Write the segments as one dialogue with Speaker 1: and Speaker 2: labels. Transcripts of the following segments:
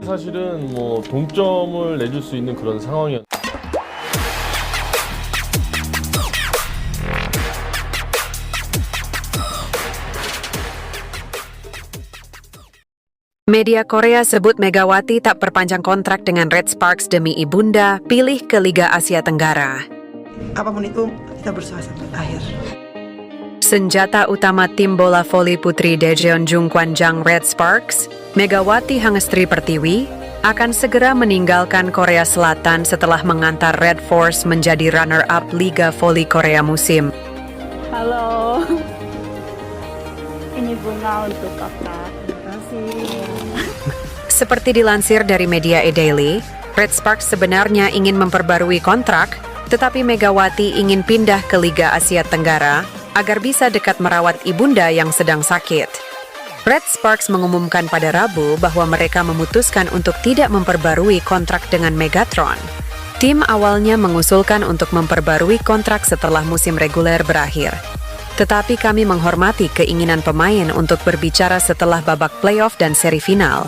Speaker 1: 사실은 뭐 동점을 내줄 수 있는 그런 상황이었.
Speaker 2: Media Korea sebut Megawati tak perpanjang kontrak dengan Red Sparks demi ibunda, pilih ke Liga Asia Tenggara.
Speaker 3: Apapun itu, kita berusaha sampai akhir.
Speaker 2: Senjata utama tim bola voli putri Daejeon Jungkwanjang Red Sparks, Megawati Hangestri Pertiwi, akan segera meninggalkan Korea Selatan setelah mengantar Red Force menjadi runner-up Liga Voli Korea musim.
Speaker 4: Halo, ini bunga untuk kakak. Terima kasih.
Speaker 2: Seperti dilansir dari media E-Daily, Red Sparks sebenarnya ingin memperbarui kontrak, tetapi Megawati ingin pindah ke Liga Asia Tenggara agar bisa dekat merawat ibunda yang sedang sakit. Red Sparks mengumumkan pada Rabu bahwa mereka memutuskan untuk tidak memperbarui kontrak dengan Megatron. Tim awalnya mengusulkan untuk memperbarui kontrak setelah musim reguler berakhir. Tetapi kami menghormati keinginan pemain untuk berbicara setelah babak playoff dan seri final.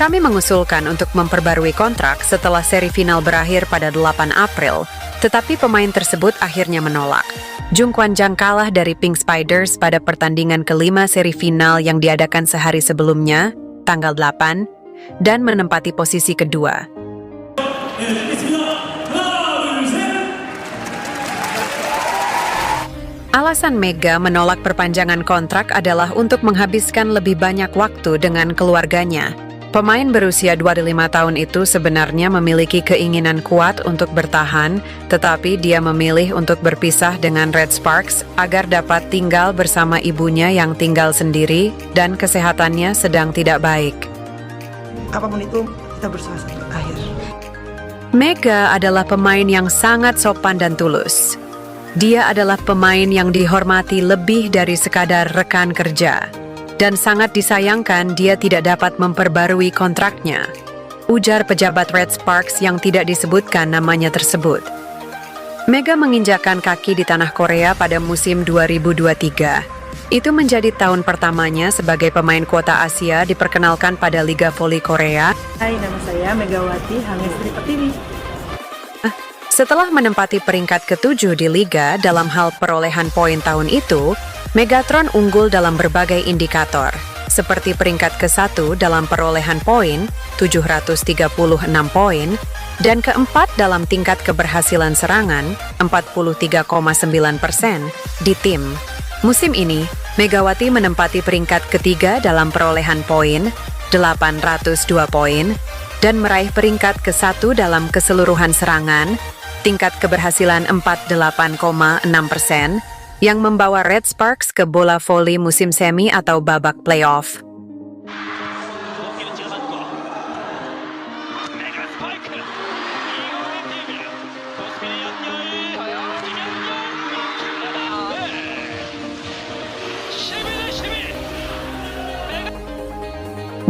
Speaker 2: Kami mengusulkan untuk memperbarui kontrak setelah seri final berakhir pada 8 April, tetapi pemain tersebut akhirnya menolak. Jungkwanjang kalah dari Pink Spiders pada pertandingan kelima seri final yang diadakan sehari sebelumnya, tanggal 8, dan menempati posisi kedua. Alasan Mega menolak perpanjangan kontrak adalah untuk menghabiskan lebih banyak waktu dengan keluarganya. Pemain berusia 25 tahun itu sebenarnya memiliki keinginan kuat untuk bertahan, tetapi dia memilih untuk berpisah dengan Red Sparks agar dapat tinggal bersama ibunya yang tinggal sendiri dan kesehatannya sedang tidak baik.
Speaker 3: Apapun itu, kita berusaha sampai akhir.
Speaker 2: Mega adalah pemain yang sangat sopan dan tulus. Dia adalah pemain yang dihormati lebih dari sekadar rekan kerja. Dan sangat disayangkan dia tidak dapat memperbarui kontraknya, ujar pejabat Red Sparks yang tidak disebutkan namanya tersebut. Mega menginjakan kaki di tanah Korea pada musim 2023. Itu menjadi tahun pertamanya sebagai pemain kuota Asia diperkenalkan pada Liga Voli Korea.
Speaker 4: Hai, nama saya Megawati Hangestri Pertiwi.
Speaker 2: Setelah menempati peringkat ke-7 di Liga dalam hal perolehan poin tahun itu, Megatron unggul dalam berbagai indikator, seperti peringkat ke-1 dalam perolehan poin, 736 poin, dan keempat dalam tingkat keberhasilan serangan, 43,9% di tim. Musim ini, Megawati menempati peringkat ketiga dalam perolehan poin, 802 poin, dan meraih peringkat ke-1 dalam keseluruhan serangan, tingkat keberhasilan 48,6%, yang membawa Red Sparks ke bola voli musim semi atau babak playoff.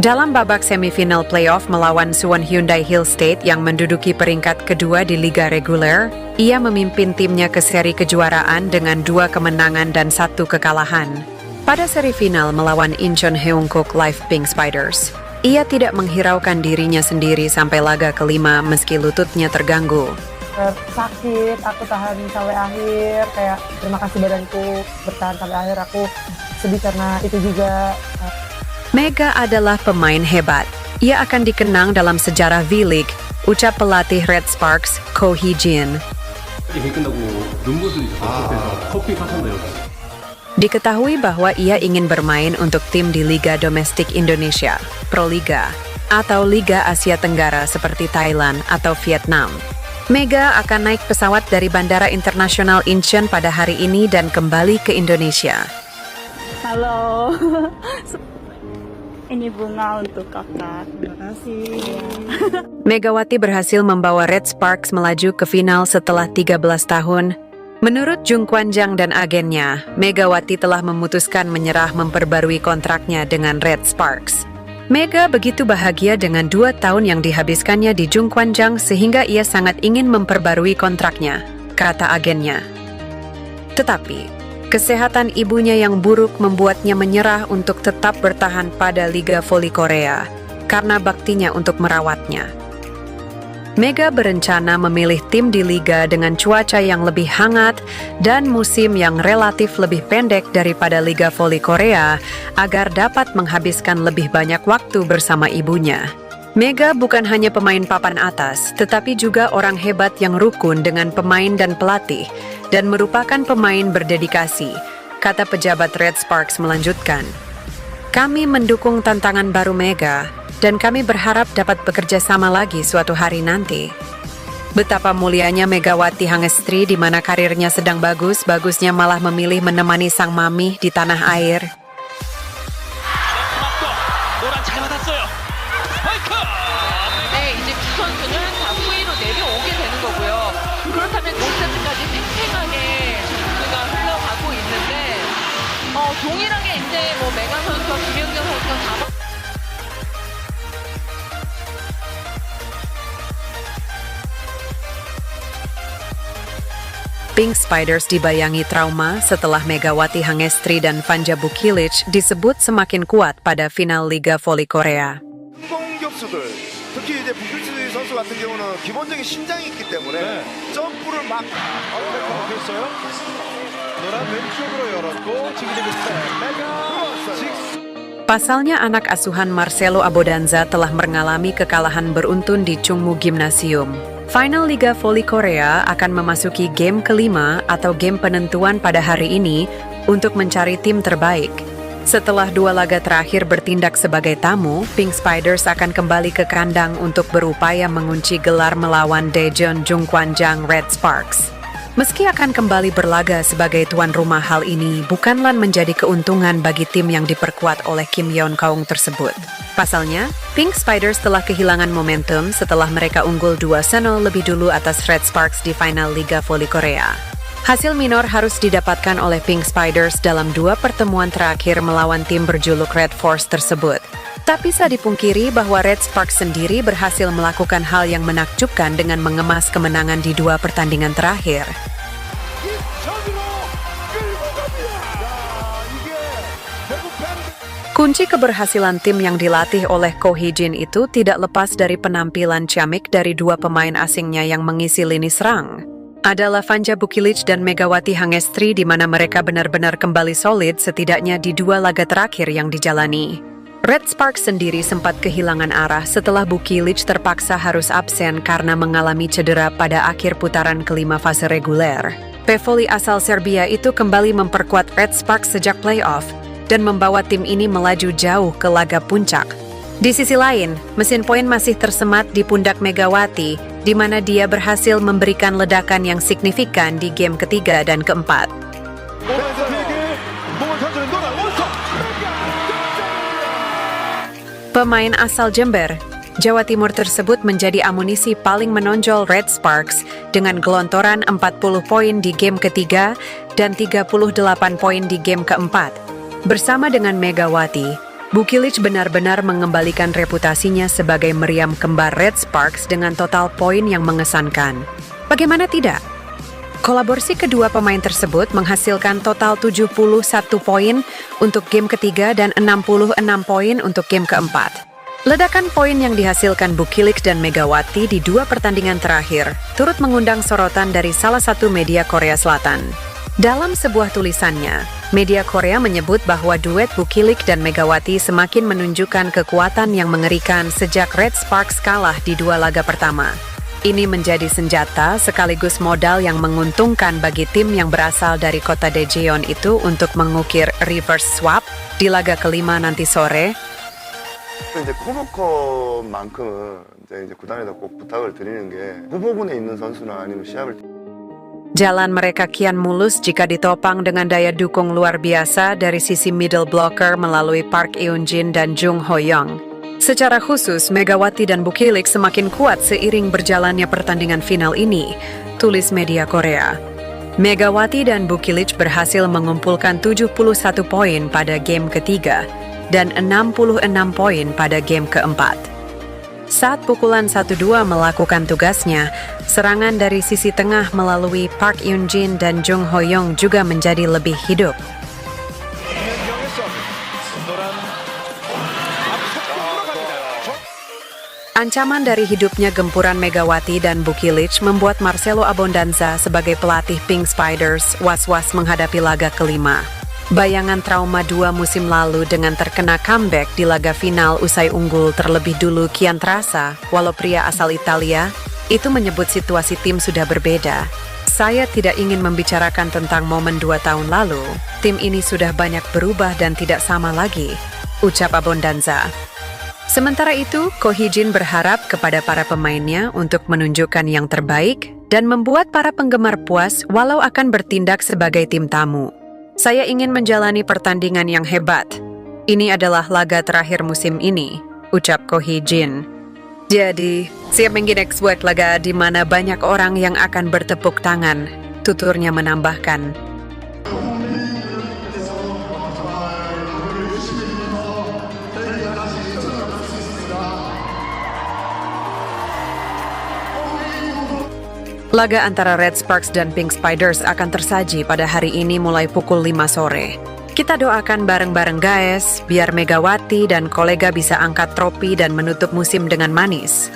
Speaker 2: Dalam babak semifinal playoff melawan Suwon Hyundai Hill State yang menduduki peringkat kedua di Liga Reguler, ia memimpin timnya ke seri kejuaraan dengan 2 kemenangan dan 1 kekalahan. Pada seri final melawan Incheon Heungkook Live Pink Spiders, ia tidak menghiraukan dirinya sendiri sampai laga kelima meski lututnya terganggu.
Speaker 4: Sakit, aku tahan sampai akhir, kayak terima kasih badanku bertahan sampai akhir, aku sedih karena itu juga.
Speaker 2: Mega adalah pemain hebat. Ia akan dikenang dalam sejarah V-League, ucap pelatih Red Sparks, Ko Hee-jin. Diketahui bahwa ia ingin bermain untuk tim di Liga Domestik Indonesia, Proliga, atau Liga Asia Tenggara seperti Thailand atau Vietnam. Mega akan naik pesawat dari Bandara Internasional Incheon pada hari ini dan kembali ke Indonesia.
Speaker 4: Halo, ini bunga untuk kakak. Terima kasih.
Speaker 2: Megawati berhasil membawa Red Sparks melaju ke final setelah 13 tahun. Menurut Jungkwanjang dan agennya, Megawati telah memutuskan menyerah memperbarui kontraknya dengan Red Sparks. Mega begitu bahagia dengan 2 tahun yang dihabiskannya di Jungkwanjang sehingga ia sangat ingin memperbarui kontraknya, kata agennya. Tetapi, Kesehatan ibunya yang buruk membuatnya menyerah untuk tetap bertahan pada Liga Voli Korea karena baktinya untuk merawatnya. Mega berencana memilih tim di liga dengan cuaca yang lebih hangat dan musim yang relatif lebih pendek daripada Liga Voli Korea agar dapat menghabiskan lebih banyak waktu bersama ibunya. Mega bukan hanya pemain papan atas, tetapi juga orang hebat yang rukun dengan pemain dan pelatih, dan merupakan pemain berdedikasi, kata pejabat Red Sparks melanjutkan. Kami mendukung tantangan baru Mega, dan kami berharap dapat bekerja sama lagi suatu hari nanti. Betapa mulianya Megawati Hangestri di mana karirnya sedang bagusnya malah memilih menemani sang mami di tanah air.
Speaker 5: 네, 이제 두 선수는 다 후위로 내려오게 되는 거고요. 그렇다면 5세트까지 팽팽하게 경기가 흘러가고 있는데 동일하게 이제 뭐 메가 선수와 김연경 선수가 다
Speaker 2: Pink Spiders dibayangi trauma setelah Megawati Hangestri dan Vanja Bukilic disebut semakin kuat pada final Liga Voli Korea.
Speaker 6: 공격수들 특히 이제 부필스 선수 같은 경우는 기본적인 신장이 있기 때문에 점프를 막 됐어요. 노란 왼쪽으로 열었고 지금 메가
Speaker 2: Pasalnya anak asuhan Marcelo Abodanza telah mengalami kekalahan beruntun di Chungmu Gymnasium. Final Liga Voli Korea akan memasuki game kelima atau game penentuan pada hari ini untuk mencari tim terbaik. Setelah 2 laga terakhir bertindak sebagai tamu, Pink Spiders akan kembali ke kandang untuk berupaya mengunci gelar melawan Daejeon Jungkwanjang Red Sparks. Meski akan kembali berlaga sebagai tuan rumah, hal ini bukanlah menjadi keuntungan bagi tim yang diperkuat oleh Kim Yeon Kaung tersebut. Pasalnya, Pink Spiders telah kehilangan momentum setelah mereka unggul 2-0 lebih dulu atas Red Sparks di final Liga Voli Korea. Hasil minor harus didapatkan oleh Pink Spiders dalam 2 pertemuan terakhir melawan tim berjuluk Red Force tersebut. Tak bisa dipungkiri bahwa Red Sparks sendiri berhasil melakukan hal yang menakjubkan dengan mengemas kemenangan di 2 pertandingan terakhir. Kunci keberhasilan tim yang dilatih oleh Ko Hee-jin itu tidak lepas dari penampilan ciamik dari 2 pemain asingnya yang mengisi lini serang. Adalah Vanja Bukilic dan Megawati Hangestri di mana mereka benar-benar kembali solid setidaknya di 2 laga terakhir yang dijalani. Red Sparks sendiri sempat kehilangan arah setelah Bukilic terpaksa harus absen karena mengalami cedera pada akhir putaran kelima fase reguler. Pevoli asal Serbia itu kembali memperkuat Red Sparks sejak playoff dan membawa tim ini melaju jauh ke laga puncak. Di sisi lain, mesin poin masih tersemat di pundak Megawati, di mana dia berhasil memberikan ledakan yang signifikan di game ketiga dan keempat. Pemain asal Jember, Jawa Timur tersebut menjadi amunisi paling menonjol Red Sparks dengan gelontoran 40 poin di game ketiga dan 38 poin di game keempat. Bersama dengan Megawati, Bukilic benar-benar mengembalikan reputasinya sebagai meriam kembar Red Sparks dengan total poin yang mengesankan. Bagaimana tidak? Kolaborasi kedua pemain tersebut menghasilkan total 71 poin untuk game ketiga dan 66 poin untuk game keempat. Ledakan poin yang dihasilkan Bukilic dan Megawati di 2 pertandingan terakhir turut mengundang sorotan dari salah satu media Korea Selatan. Dalam sebuah tulisannya, media Korea menyebut bahwa duet Bukilic dan Megawati semakin menunjukkan kekuatan yang mengerikan sejak Red Sparks kalah di 2 laga pertama. Ini menjadi senjata sekaligus modal yang menguntungkan bagi tim yang berasal dari kota Daejeon itu untuk mengukir reverse swap di laga kelima nanti sore.
Speaker 6: 이제 코너컵만큼은 이제 구단에다 꼭 부탁을 드리는 게 후보군에 있는 선수나 아니면 시합을
Speaker 2: Jalan mereka kian mulus jika ditopang dengan daya dukung luar biasa dari sisi middle blocker melalui Park Eun-jin dan Jung Ho-young. Secara khusus, Megawati dan Bukilic semakin kuat seiring berjalannya pertandingan final ini, tulis media Korea. Megawati dan Bukilic berhasil mengumpulkan 71 poin pada game ketiga dan 66 poin pada game keempat. Saat pukulan 1-2 melakukan tugasnya, serangan dari sisi tengah melalui Park Eun-jin dan Jung Ho-young juga menjadi lebih hidup.
Speaker 6: 김현경의 서브. 노란 앞속 들어갑니다.
Speaker 2: Ancaman dari hidupnya gempuran Megawati dan Bukilic membuat Marcelo Abondanza sebagai pelatih Pink Spiders was-was menghadapi laga kelima. Bayangan trauma 2 musim lalu dengan terkena comeback di laga final usai unggul terlebih dulu kian terasa, walau pria asal Italia itu menyebut situasi tim sudah berbeda. Saya tidak ingin membicarakan tentang momen 2 tahun lalu. Tim ini sudah banyak berubah dan tidak sama lagi, ucap Abondanza. Sementara itu, Ko Hee-jin berharap kepada para pemainnya untuk menunjukkan yang terbaik dan membuat para penggemar puas walau akan bertindak sebagai tim tamu. Saya ingin menjalani pertandingan yang hebat. Ini adalah laga terakhir musim ini, ucap Ko Hee-jin. Jadi, siap mengginex buat laga di mana banyak orang yang akan bertepuk tangan, tuturnya menambahkan. Laga antara Red Sparks dan Pink Spiders akan tersaji pada hari ini mulai pukul 5 sore. Kita doakan bareng-bareng guys, biar Megawati dan kolega bisa angkat trofi dan menutup musim dengan manis.